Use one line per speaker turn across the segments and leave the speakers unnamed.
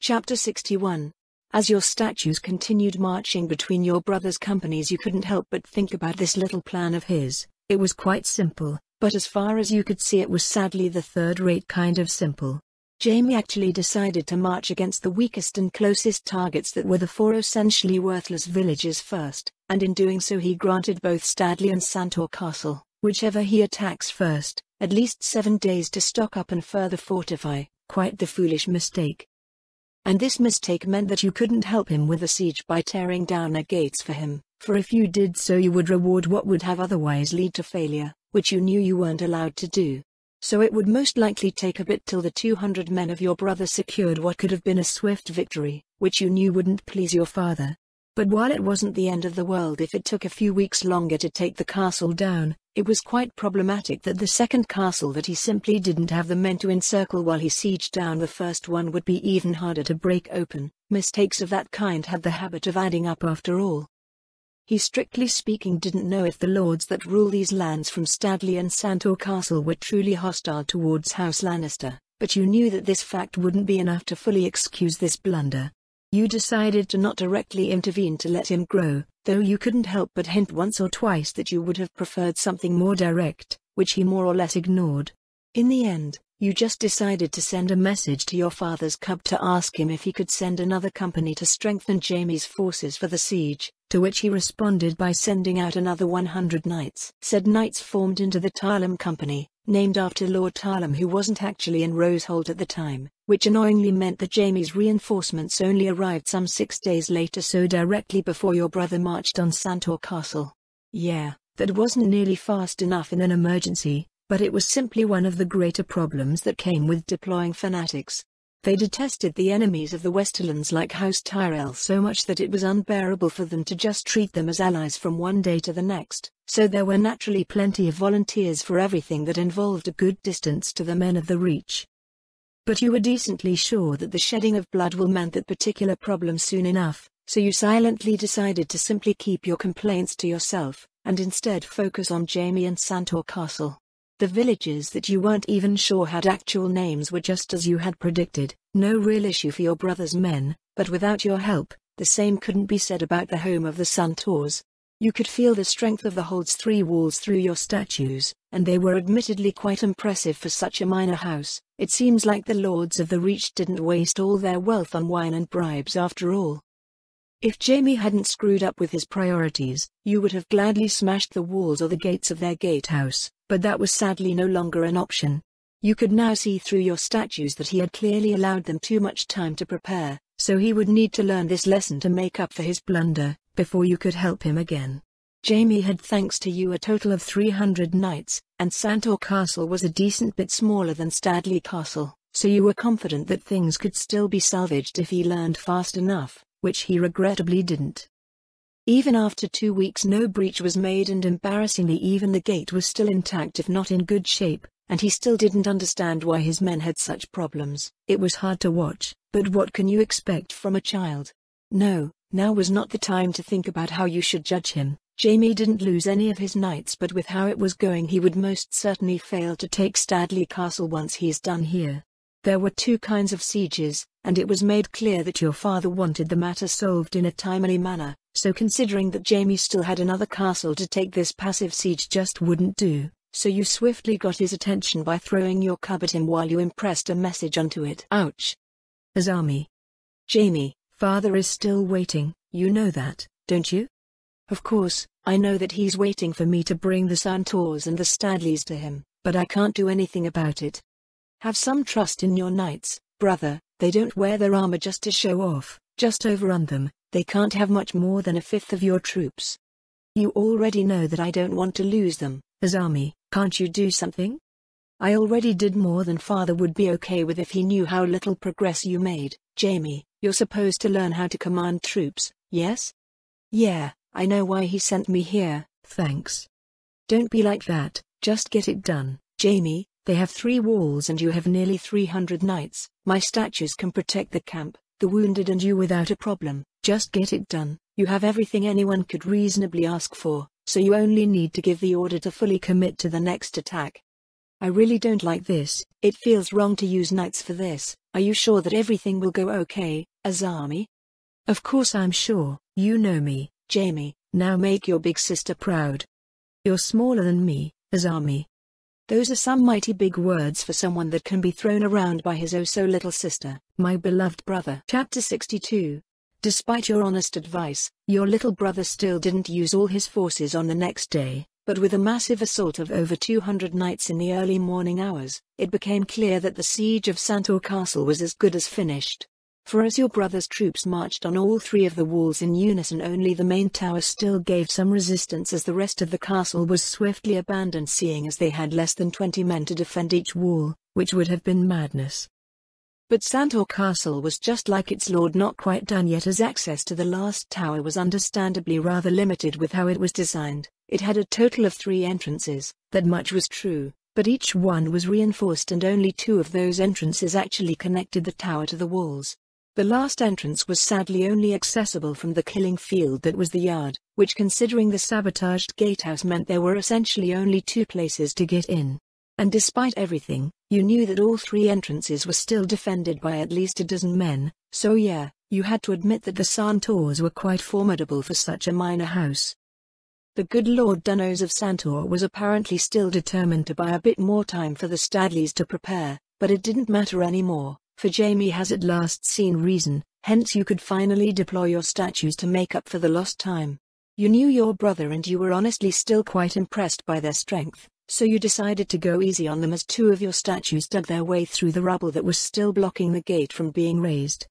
Chapter 61. As your statues continued marching between your brother's companies, you couldn't help but think about this little plan of his. It was quite simple, but as far as you could see it was sadly the third-rate kind of simple. Jaime actually decided to march against the weakest and closest targets that were the four essentially worthless villages first, and in doing so he granted both Studley and Santor Castle, whichever he attacks first, at least 7 days to stock up and further fortify. Quite the foolish mistake. And this mistake meant that you couldn't help him with the siege by tearing down their gates for him, for if you did so you would reward what would have otherwise lead to failure, which you knew you weren't allowed to do. So it would most likely take a bit till the 200 men of your brother secured what could have been a swift victory, which you knew wouldn't please your father. But while it wasn't the end of the world if it took a few weeks longer to take the castle down, it was quite problematic that the second castle that he simply didn't have the men to encircle while he sieged down the first one would be even harder to break open. Mistakes of that kind had the habit of adding up after all. He strictly speaking didn't know if the lords that rule these lands from Studley and Santor Castle were truly hostile towards House Lannister, but you knew that this fact wouldn't be enough to fully excuse this blunder. You decided to not directly intervene to let him grow, though you couldn't help but hint once or twice that you would have preferred something more direct, which he more or less ignored. In the end, you just decided to send a message to your father's cub to ask him if he could send another company to strengthen Jaime's forces for the siege, to which he responded by sending out another 100 knights. Said knights formed into the Tarlem Company, named after Lord Tarlem, who wasn't actually in Roseholt at the time, which annoyingly meant that Jaime's reinforcements only arrived some 6 days later, so directly before your brother marched on Santor Castle. Yeah, that wasn't nearly fast enough in an emergency, but it was simply one of the greater problems that came with deploying fanatics. They detested the enemies of the Westerlands like House Tyrell so much that it was unbearable for them to just treat them as allies from one day to the next, so there were naturally plenty of volunteers for everything that involved a good distance to the men of the Reach. But you were decently sure that the shedding of blood will mend that particular problem soon enough, so you silently decided to simply keep your complaints to yourself, and instead focus on Jaime and Santor Castle. The villages that you weren't even sure had actual names were just as you had predicted, no real issue for your brother's men, but without your help, the same couldn't be said about the home of the Santors. You could feel the strength of the Hold's 3 walls through your statues, and they were admittedly quite impressive for such a minor house. It seems like the lords of the Reach didn't waste all their wealth on wine and bribes after all. If Jaime hadn't screwed up with his priorities, you would have gladly smashed the walls or the gates of their gatehouse, but that was sadly no longer an option. You could now see through your statues that he had clearly allowed them too much time to prepare, so he would need to learn this lesson to make up for his blunder, before you could help him again. Jaime had, thanks to you, a total of 300 knights, and Santor Castle was a decent bit smaller than Studley Castle, so you were confident that things could still be salvaged if he learned fast enough, which he regrettably didn't. Even after 2 weeks no breach was made, and embarrassingly even the gate was still intact if not in good shape, and he still didn't understand why his men had such problems. It was hard to watch, but what can you expect from a child? No, now was not the time to think about how you should judge him. Jaime didn't lose any of his knights, but with how it was going he would most certainly fail to take Studley Castle once he's done here. There were 2 kinds of sieges, and it was made clear that your father wanted the matter solved in a timely manner, so considering that Jaime still had another castle to take, this passive siege just wouldn't do, so you swiftly got his attention by throwing your cub at him while you impressed a message onto it. Ouch. Azami. Jaime, father is still waiting, you know that, don't you? Of course, I know that he's waiting for me to bring the Santors and the Studleys to him, but I can't do anything about it. Have some trust in your knights, brother. They don't wear their armor just to show off, just overrun them. They can't have much more than 1/5 of your troops. You already know that I don't want to lose them, Azami. Can't you do something? I already did more than father would be okay with if he knew how little progress you made. Jaime, you're supposed to learn how to command troops, yes? Yeah, I know why he sent me here, thanks. Don't be like that, just get it done. Jaime, they have 3 walls and you have nearly 300 knights. My statues can protect the camp, the wounded and you without a problem. Just get it done. You have everything anyone could reasonably ask for, so you only need to give the order to fully commit to the next attack. I really don't like this. It feels wrong to use knights for this. Are you sure that everything will go okay, Azami?
Of course I'm sure. You know me,
Jaime. Now make your big sister proud.
You're smaller than me, Azami.
Those are some mighty big words for someone that can be thrown around by his oh-so-little sister.
My beloved brother.
Chapter 62. Despite your honest advice, your little brother still didn't use all his forces on the next day, but with a massive assault of over 200 knights in the early morning hours, it became clear that the siege of Santor Castle was as good as finished. For as your brother's troops marched on all three of the walls in unison, only the main tower still gave some resistance as the rest of the castle was swiftly abandoned, seeing as they had less than 20 men to defend each wall, which would have been madness. But Santor Castle was just like its lord, not quite done yet, as access to the last tower was understandably rather limited with how it was designed. It had a total of 3 entrances. That much was true, but each one was reinforced and only 2 of those entrances actually connected the tower to the walls. The last entrance was sadly only accessible from the killing field that was the yard, which, considering the sabotaged gatehouse, meant there were essentially only 2 places to get in. And despite everything, you knew that all 3 entrances were still defended by at least a dozen men, so yeah, you had to admit that the Santors were quite formidable for such a minor house. The good Lord Dunnos of Santor was apparently still determined to buy a bit more time for the Studleys to prepare, but it didn't matter anymore, for Jaime has at last seen reason, hence you could finally deploy your statues to make up for the lost time. You knew your brother and you were honestly still quite impressed by their strength, so you decided to go easy on them as 2 of your statues dug their way through the rubble that was still blocking the gate from being raised.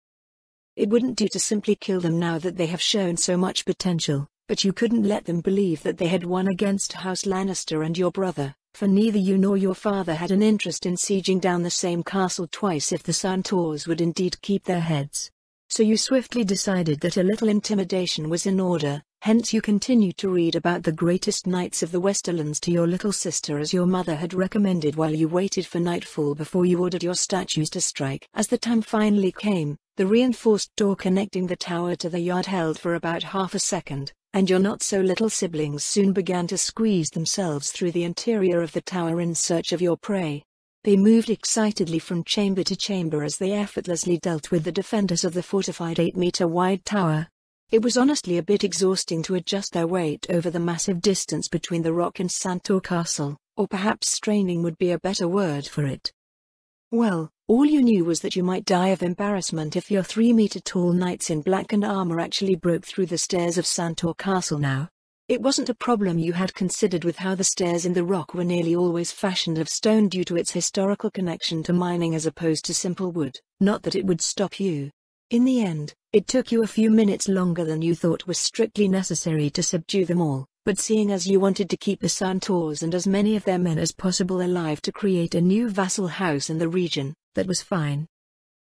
It wouldn't do to simply kill them now that they have shown so much potential, but you couldn't let them believe that they had won against House Lannister and your brother, for neither you nor your father had an interest in sieging down the same castle twice if the Santors would indeed keep their heads. So you swiftly decided that a little intimidation was in order, hence you continued to read about the greatest knights of the Westerlands to your little sister as your mother had recommended, while you waited for nightfall before you ordered your statues to strike. As the time finally came, the reinforced door connecting the tower to the yard held for about half a second, and your not-so-little siblings soon began to squeeze themselves through the interior of the tower in search of your prey. They moved excitedly from chamber to chamber as they effortlessly dealt with the defenders of the fortified 8-meter-wide tower. It was honestly a bit exhausting to adjust their weight over the massive distance between the rock and Santor Castle, or perhaps straining would be a better word for it. Well, all you knew was that you might die of embarrassment if your 3-meter-tall knights in black and armor actually broke through the stairs of Santor Castle now. It wasn't a problem you had considered with how the stairs in the rock were nearly always fashioned of stone due to its historical connection to mining as opposed to simple wood, not that it would stop you. In the end, it took you a few minutes longer than you thought was strictly necessary to subdue them all, but seeing as you wanted to keep the Santors and as many of their men as possible alive to create a new vassal house in the region, that was fine.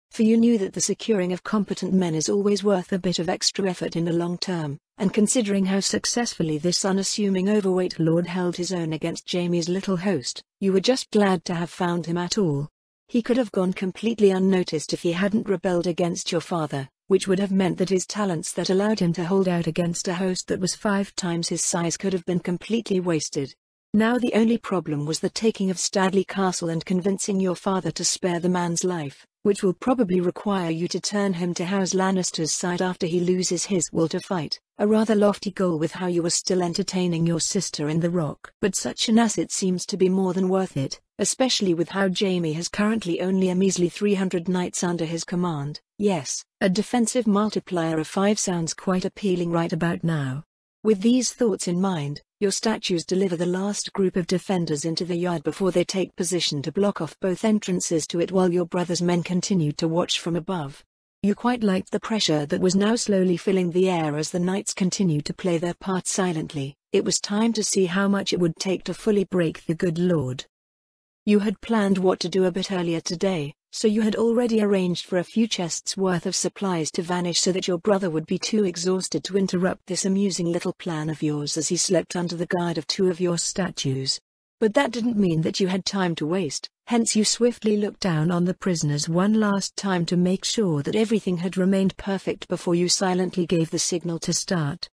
For you knew that the securing of competent men is always worth a bit of extra effort in the long term, and considering how successfully this unassuming overweight lord held his own against Jaime's little host, you were just glad to have found him at all. He could have gone completely unnoticed if he hadn't rebelled against your father, which would have meant that his talents that allowed him to hold out against a host that was 5 times his size could have been completely wasted. Now the only problem was the taking of Studley Castle and convincing your father to spare the man's life, which will probably require you to turn him to House Lannister's side after he loses his will to fight, a rather lofty goal with how you were still entertaining your sister in the rock. But such an asset seems to be more than worth it, especially with how Jaime has currently only a measly 300 knights under his command. Yes, a defensive multiplier of 5 sounds quite appealing right about now. With these thoughts in mind, your statues deliver the last group of defenders into the yard before they take position to block off both entrances to it, while your brother's men continued to watch from above. You quite liked the pressure that was now slowly filling the air as the knights continued to play their part silently. It was time to see how much it would take to fully break the good lord. You had planned what to do a bit earlier today, so you had already arranged for a few chests worth of supplies to vanish so that your brother would be too exhausted to interrupt this amusing little plan of yours as he slept under the guard of 2 of your statues. But that didn't mean that you had time to waste, hence you swiftly looked down on the prisoners one last time to make sure that everything had remained perfect before you silently gave the signal to start.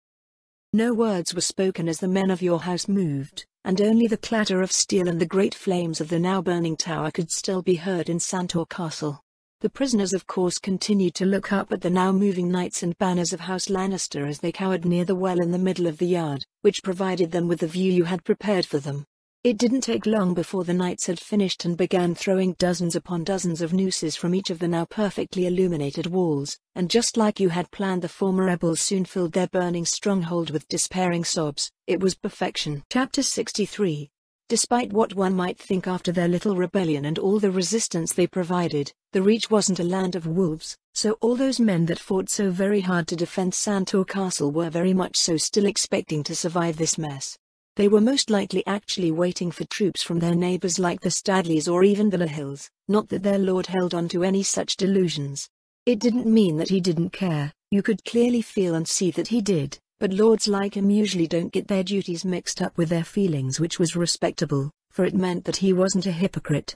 No words were spoken as the men of your house moved, and only the clatter of steel and the great flames of the now burning tower could still be heard in Santor Castle. The prisoners of course continued to look up at the now moving knights and banners of House Lannister as they cowered near the well in the middle of the yard, which provided them with the view you had prepared for them. It didn't take long before the knights had finished and began throwing dozens upon dozens of nooses from each of the now perfectly illuminated walls, and just like you had planned, the former rebels soon filled their burning stronghold with despairing sobs. It was perfection. Chapter 63. Despite what one might think after their little rebellion and all the resistance they provided, the Reach wasn't a land of wolves, so all those men that fought so very hard to defend Santor Castle were very much so still expecting to survive this mess. They were most likely actually waiting for troops from their neighbors like the Studleys or even the Lahills, not that their lord held on to any such delusions. It didn't mean that he didn't care, you could clearly feel and see that he did, but lords like him usually don't get their duties mixed up with their feelings, which was respectable, for it meant that he wasn't a hypocrite.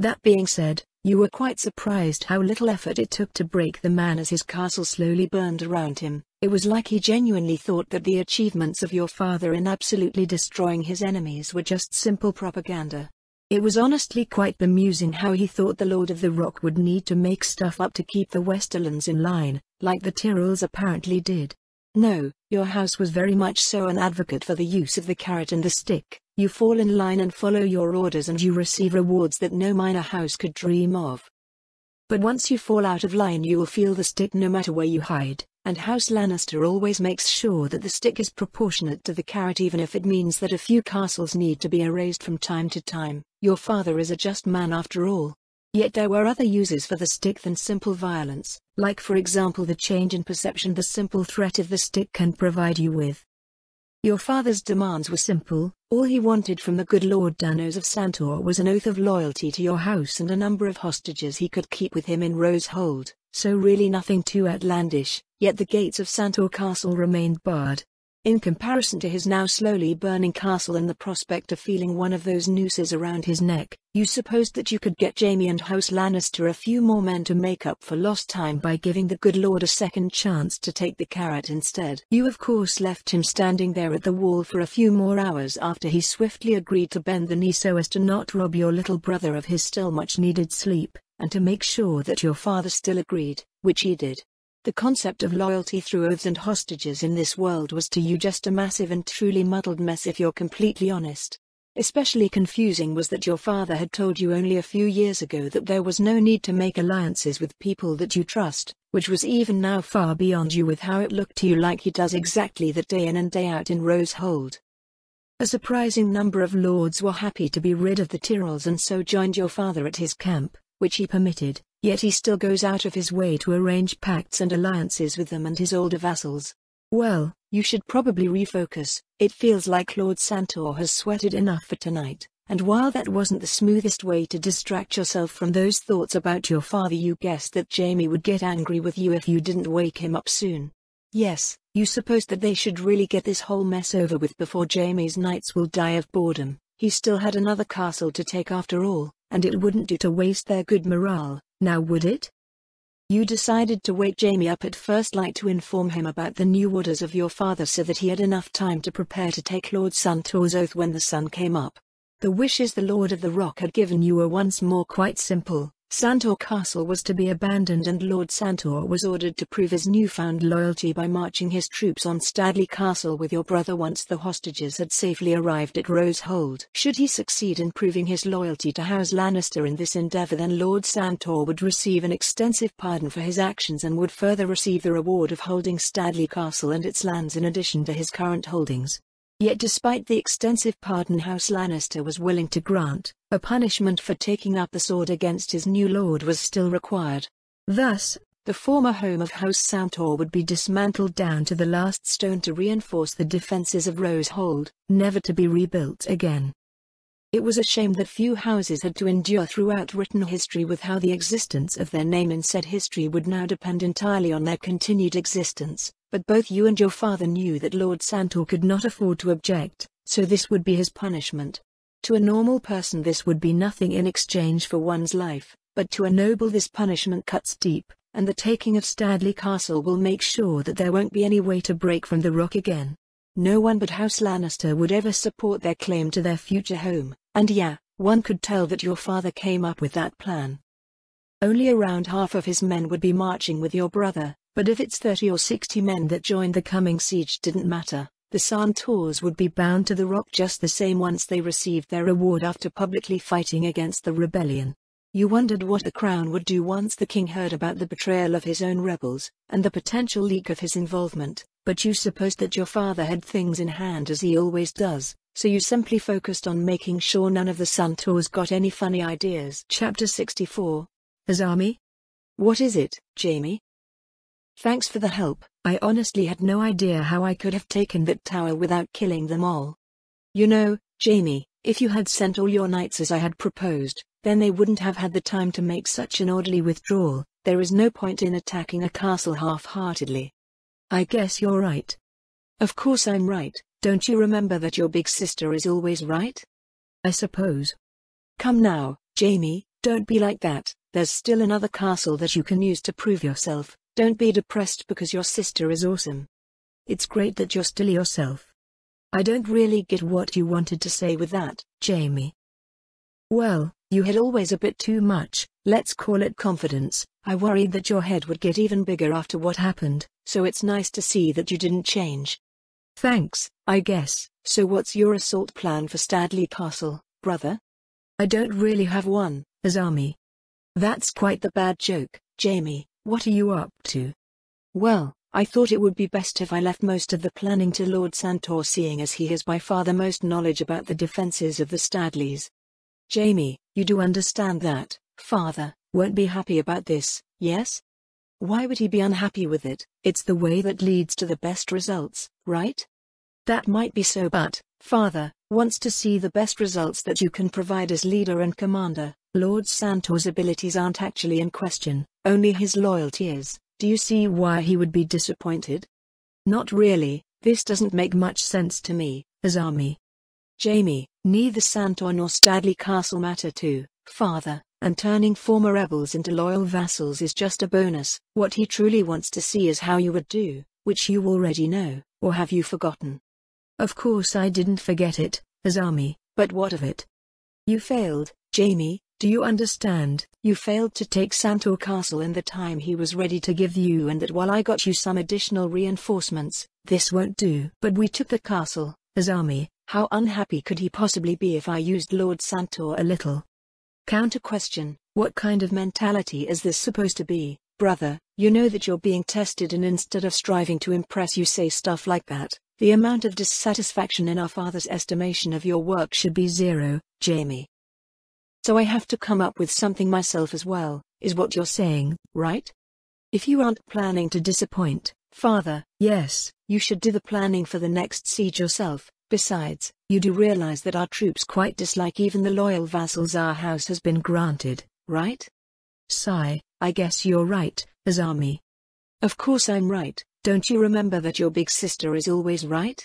That being said, you were quite surprised how little effort it took to break the man as his castle slowly burned around him. It was like he genuinely thought that the achievements of your father in absolutely destroying his enemies were just simple propaganda. It was honestly quite bemusing how he thought the Lord of the Rock would need to make stuff up to keep the Westerlands in line, like the Tyrells apparently did. No, your house was very much so an advocate for the use of the carrot and the stick. You fall in line and follow your orders and you receive rewards that no minor house could dream of. But once you fall out of line, you will feel the stick no matter where you hide, and House Lannister always makes sure that the stick is proportionate to the carrot, even if it means that a few castles need to be erased from time to time. Your father is a just man after all. Yet there were other uses for the stick than simple violence, like for example the change in perception the simple threat of the stick can provide you with. Your father's demands were simple. All he wanted from the good Lord Danos of Santor was an oath of loyalty to your house and a number of hostages he could keep with him in Rosehold, so really nothing too outlandish, yet the gates of Santor Castle remained barred. In comparison to his now slowly burning castle and the prospect of feeling one of those nooses around his neck, you supposed that you could get Jaime and House Lannister a few more men to make up for lost time by giving the good lord a second chance to take the carrot instead. You of course left him standing there at the wall for a few more hours after he swiftly agreed to bend the knee so as to not rob your little brother of his still much needed sleep, and to make sure that your father still agreed, which he did. The concept of loyalty through oaths and hostages in this world was to you just a massive and truly muddled mess if you're completely honest. Especially confusing was that your father had told you only a few years ago that there was no need to make alliances with people that you trust, which was even now far beyond you with how it looked to you like he does exactly that day in and day out in Rosehold. A surprising number of lords were happy to be rid of the Tyrells and so joined your father at his camp, which he permitted. Yet he still goes out of his way to arrange pacts and alliances with them and his older vassals. Well, you should probably refocus. It feels like Lord Santor has sweated enough for tonight, and while that wasn't the smoothest way to distract yourself from those thoughts about your father, you guessed that Jaime would get angry with you if you didn't wake him up soon. Yes, you supposed that they should really get this whole mess over with before Jaime's knights will die of boredom. He still had another castle to take after all, and it wouldn't do to waste their good morale. Now would it? You decided to wake Jaime up at first light to inform him about the new orders of your father so that he had enough time to prepare to take Lord Santor's oath when the sun came up. The wishes the Lord of the Rock had given you were once more quite simple. Santor Castle was to be abandoned and Lord Santor was ordered to prove his newfound loyalty by marching his troops on Studley Castle with your brother once the hostages had safely arrived at Rosehold. Should he succeed in proving his loyalty to House Lannister in this endeavor, then Lord Santor would receive an extensive pardon for his actions and would further receive the reward of holding Studley Castle and its lands in addition to his current holdings. Yet despite the extensive pardon House Lannister was willing to grant, a punishment for taking up the sword against his new lord was still required. Thus, the former home of House Santor would be dismantled down to the last stone to reinforce the defenses of Rosehold, never to be rebuilt again. It was a shame that few houses had to endure throughout written history with how the existence of their name in said history would now depend entirely on their continued existence, but both you and your father knew that Lord Santor could not afford to object, so this would be his punishment. To a normal person this would be nothing in exchange for one's life, but to a noble this punishment cuts deep, and the taking of Studley Castle will make sure that there won't be any way to break from the Rock again. No one but House Lannister would ever support their claim to their future home, and yeah, one could tell that your father came up with that plan. Only around half of his men would be marching with your brother, but if it's 30 or 60 men that joined the coming siege didn't matter. The Centaurs would be bound to the rock just the same once they received their reward after publicly fighting against the rebellion. You wondered what the crown would do once the king heard about the betrayal of his own rebels, and the potential leak of his involvement, but you supposed that your father had things in hand as he always does, so you simply focused on making sure none of the Centaurs got any funny ideas. Chapter 64.
Azami?
What is it, Jaime? Thanks for the help. I honestly had no idea how I could have taken that tower without killing them all. You know, Jaime, if you had sent all your knights as I had proposed, then they wouldn't have had the time to make such an orderly withdrawal. There is no point in attacking a castle half-heartedly.
I guess you're right.
Of course I'm right. Don't you remember that your big sister is always right?
I suppose.
Come now, Jaime, don't be like that. There's still another castle that you can use to prove yourself. Don't be depressed because your sister is awesome.
It's great that you're still yourself. I don't really get what you wanted to say with that, Jaime.
Well, you had always a bit too much, let's call it confidence. I worried that your head would get even bigger after what happened, so it's nice to see that you didn't change.
Thanks, I guess.
So what's your assault plan for Stadley Castle, brother?
I don't really have one, Azami.
That's quite the bad joke, Jaime.
What are you up to?
Well, I thought it would be best if I left most of the planning to Lord Santor, seeing as he has by far the most knowledge about the defenses of the Stadleys. Jaime, you do understand that father won't be happy about this, yes? Why would he be unhappy with it? It's the way that leads to the best results, right? That might be so, but father wants to see the best results that you can provide as leader and commander. Lord Santor's abilities aren't actually in question, only his loyalty is. Do you see why he would be disappointed? Not really. This doesn't make much sense to me, Azami. Jaime, neither Santor nor Stadley Castle matter to father, and turning former rebels into loyal vassals is just a bonus. What he truly wants to see is how you would do, which you already know, or have you forgotten?
Of course I didn't forget it, Azami.
But what of it? You failed, Jaime. Do you understand? You failed to take Santor Castle in the time he was ready to give you, and that while I got you some additional reinforcements, this won't do. But we took the castle, Azami. How unhappy could he possibly be if I used Lord Santor a little? Counter question, what kind of mentality is this supposed to be, brother? You know that you're being tested, and instead of striving to impress you say stuff like that. The amount of dissatisfaction in our father's estimation of your work should be zero, Jaime. So I have to come up with something myself as well, is what you're saying, right? If you aren't planning to disappoint father,
yes,
you should do the planning for the next siege yourself. Besides, you do realize that our troops quite dislike even the loyal vassals our house has been granted, right?
Sigh, I guess you're right, Azami.
Of course I'm right. Don't you remember that your big sister is always right?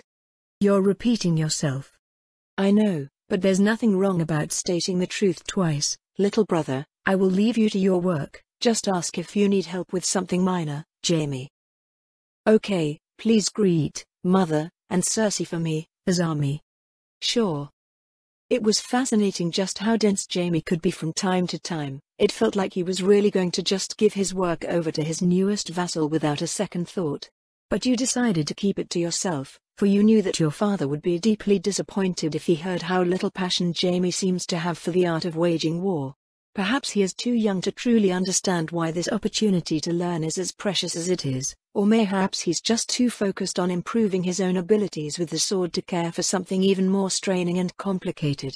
You're repeating yourself.
I know, but there's nothing wrong about stating the truth twice, little brother. I will leave you to your work. Just ask if you need help with something minor, Jaime. Okay, please greet Mother and Cersei for me, Azami. Sure. It was fascinating just how dense Jaime could be from time to time. It felt like he was really going to just give his work over to his newest vassal without a second thought. But you decided to keep it to yourself, for you knew that your father would be deeply disappointed if he heard how little passion Jaime seems to have for the art of waging war. Perhaps he is too young to truly understand why this opportunity to learn is as precious as it is, or mayhaps he's just too focused on improving his own abilities with the sword to care for something even more straining and complicated.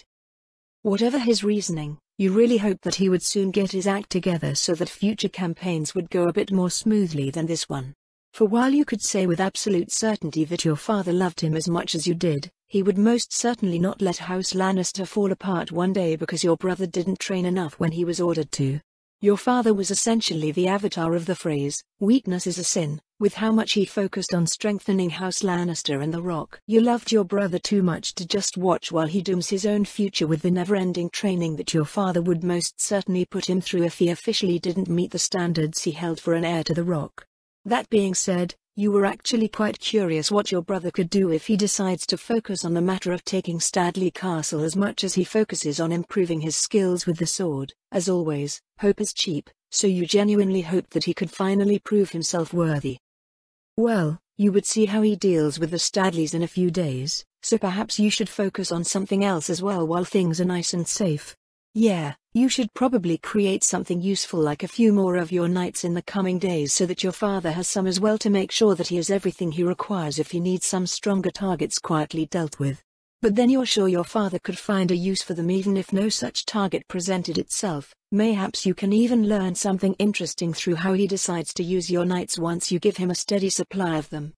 Whatever his reasoning, you really hoped that he would soon get his act together so that future campaigns would go a bit more smoothly than this one. For while you could say with absolute certainty that your father loved him as much as you did, he would most certainly not let House Lannister fall apart one day because your brother didn't train enough when he was ordered to. Your father was essentially the avatar of the phrase, "weakness is a sin," with how much he focused on strengthening House Lannister and the Rock. You loved your brother too much to just watch while he dooms his own future with the never-ending training that your father would most certainly put him through if he officially didn't meet the standards he held for an heir to the Rock. That being said, You were actually quite curious what your brother could do if he decides to focus on the matter of taking Studley Castle as much as he focuses on improving his skills with the sword. As always, hope is cheap, so you genuinely hoped that he could finally prove himself worthy. Well, you would see how he deals with the Studleys in a few days, so perhaps you should focus on something else as well while things are nice and safe. Yeah, you should probably create something useful like a few more of your knights in the coming days so that your father has some as well to make sure that he has everything he requires if he needs some stronger targets quietly dealt with. But then you're sure your father could find a use for them even if no such target presented itself. Mayhaps you can even learn something interesting through how he decides to use your knights once you give him a steady supply of them.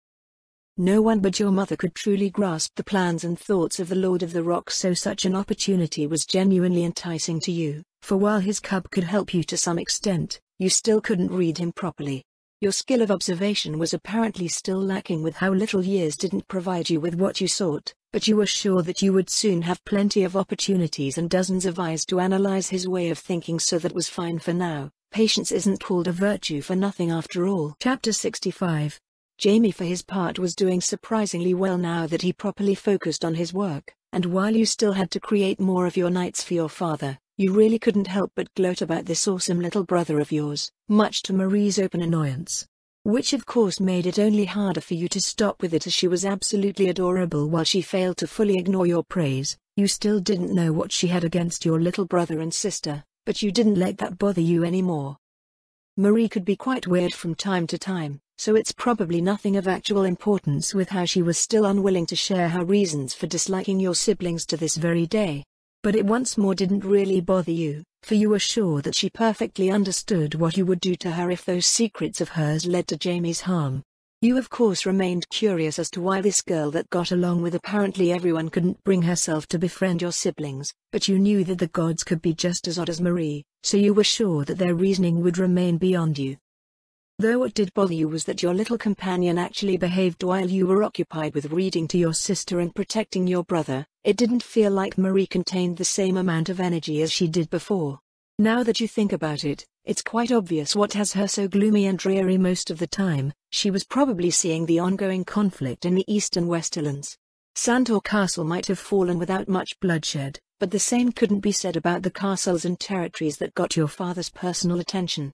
No one but your mother could truly grasp the plans and thoughts of the Lord of the Rocks, so such an opportunity was genuinely enticing to you, for while his cub could help you to some extent, you still couldn't read him properly. Your skill of observation was apparently still lacking with how little years didn't provide you with what you sought, but you were sure that you would soon have plenty of opportunities and dozens of eyes to analyze his way of thinking, so that was fine for now. Patience isn't called a virtue for nothing after all. Chapter 65. Jaime for his part was doing surprisingly well now that he properly focused on his work, and while you still had to create more of your knights for your father, you really couldn't help but gloat about this awesome little brother of yours, much to Marie's open annoyance. Which of course made it only harder for you to stop with it, as she was absolutely adorable while she failed to fully ignore your praise. You still didn't know what she had against your little brother and sister, but you didn't let that bother you anymore. Marie could be quite weird from time to time, so it's probably nothing of actual importance with how she was still unwilling to share her reasons for disliking your siblings to this very day. But it once more didn't really bother you, for you were sure that she perfectly understood what you would do to her if those secrets of hers led to Jaime's harm. You of course remained curious as to why this girl that got along with apparently everyone couldn't bring herself to befriend your siblings, but you knew that the gods could be just as odd as Marie, so you were sure that their reasoning would remain beyond you. Though what did bother you was that your little companion actually behaved while you were occupied with reading to your sister and protecting your brother. It didn't feel like Marie contained the same amount of energy as she did before. Now that you think about it, it's quite obvious what has her so gloomy and dreary most of the time. She was probably seeing the ongoing conflict in the eastern Westerlands. Santor Castle might have fallen without much bloodshed, but the same couldn't be said about the castles and territories that got your father's personal attention.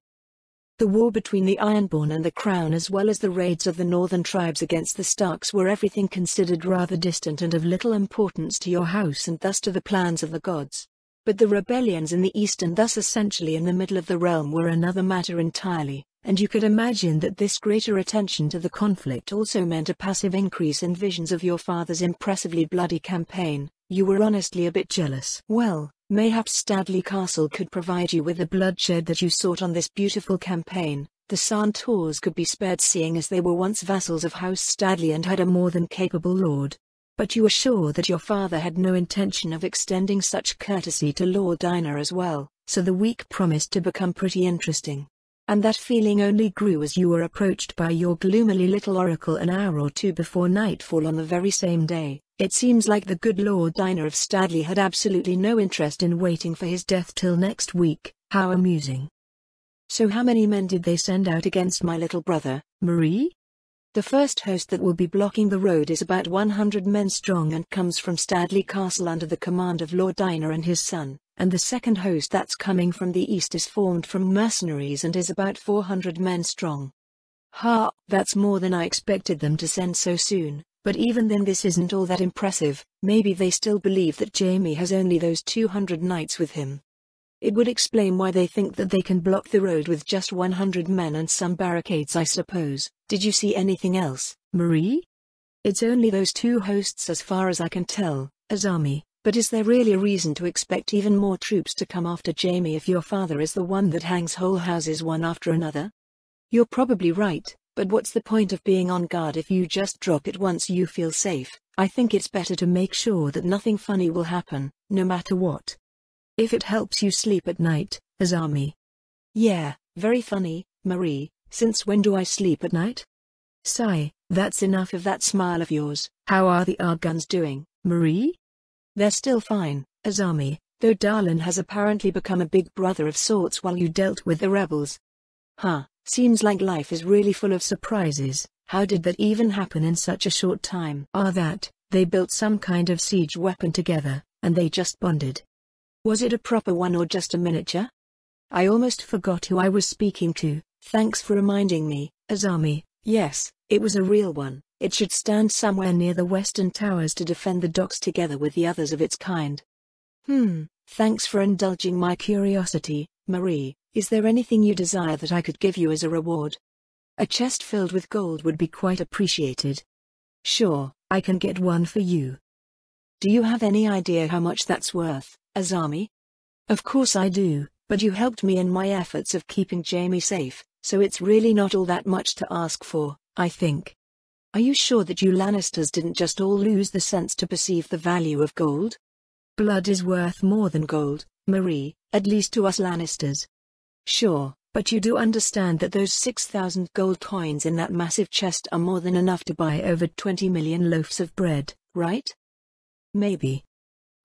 The war between the Ironborn and the Crown, as well as the raids of the northern tribes against the Starks, were everything considered rather distant and of little importance to your house and thus to the plans of the gods. But the rebellions in the east and thus essentially in the middle of the realm were another matter entirely, and you could imagine that this greater attention to the conflict also meant a passive increase in visions of your father's impressively bloody campaign. You were honestly a bit jealous. Well, mayhaps Studley Castle could provide you with the bloodshed that you sought on this beautiful campaign. The Santaurs could be spared, seeing as they were once vassals of House Studley and had a more than capable lord. But you were sure that your father had no intention of extending such courtesy to Lord Dinar as well, so the week promised to become pretty interesting. And that feeling only grew as you were approached by your gloomily little oracle an hour or two before nightfall on the very same day. It seems like the good Lord Dinar of Studley had absolutely no interest in waiting for his death till next week. How amusing. So how many men did they send out against my little brother, Marie? The first host that will be blocking the road is about 100 men strong and comes from Studley Castle under the command of Lord Dinar and his son, and the second host that's coming from the east is formed from mercenaries and is about 400 men strong. Ha, that's more than I expected them to send so soon, but even then this isn't all that impressive. Maybe they still believe that Jaime has only those 200 knights with him. It would explain why they think that they can block the road with just 100 men and some barricades, I suppose. Did you see anything else, Marie? It's only those two hosts as far as I can tell, Azami, but is there really a reason to expect even more troops to come after Jaime if your father is the one that hangs whole houses one after another? You're probably right, but what's the point of being on guard if you just drop it once you feel safe? I think it's better to make sure that nothing funny will happen, no matter what. If it helps you sleep at night, Azami. Yeah, very funny, Marie. Since when do I sleep at night? Sigh, that's enough of that smile of yours. How are the Arguns doing, Marie? They're still fine, Azami, though Darlin has apparently become a big brother of sorts while you dealt with the rebels. Huh, seems like life is really full of surprises.
How did that even happen in such a short time? That they built some kind of siege weapon together, and they just bonded.
Was it a proper one or just a miniature?
I almost forgot who I was speaking to. Thanks for reminding me, Azami.
Yes, it was a real one. It should stand somewhere near the western towers to defend the docks together with the others of its kind. Thanks for indulging my curiosity, Marie. Is there anything you desire that I could give you as a reward? A chest filled with gold would be quite appreciated.
Sure, I can get one for you.
Do you have any idea how much that's worth, Azami?
Of course I do, but you helped me in my efforts of keeping Jaime safe,
so it's really not all that much to ask for, I think. Are you sure that you Lannisters didn't just all lose the sense to perceive the value of gold?
Blood is worth more than gold, Marie, at least to us Lannisters.
Sure, but you do understand that those 6,000 gold coins in that massive chest are more than enough to buy over 20 million loaves of bread, right?
Maybe.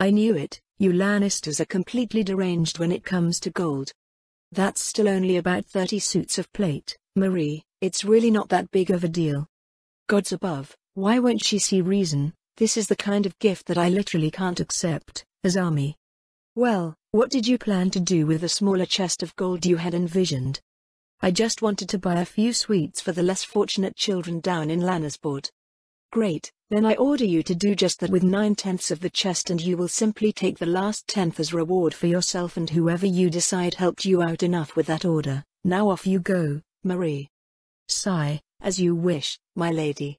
I knew it. You Lannisters are completely deranged when it comes to gold. That's still only about 30 suits of plate, Marie. It's really not that big of a deal. Gods above, why won't she see reason? This is the kind of gift that I literally can't accept, Azami. Well, what did you plan to do with the smaller chest of gold you had envisioned? I just wanted to buy a few sweets for the less fortunate children down in Lannisport. Great, then I order you to do just that with 9/10 of the chest, and you will simply take the last tenth as reward for yourself and whoever you decide helped you out enough with that order. Now off you go, Marie.
Sigh.
As you wish, my lady.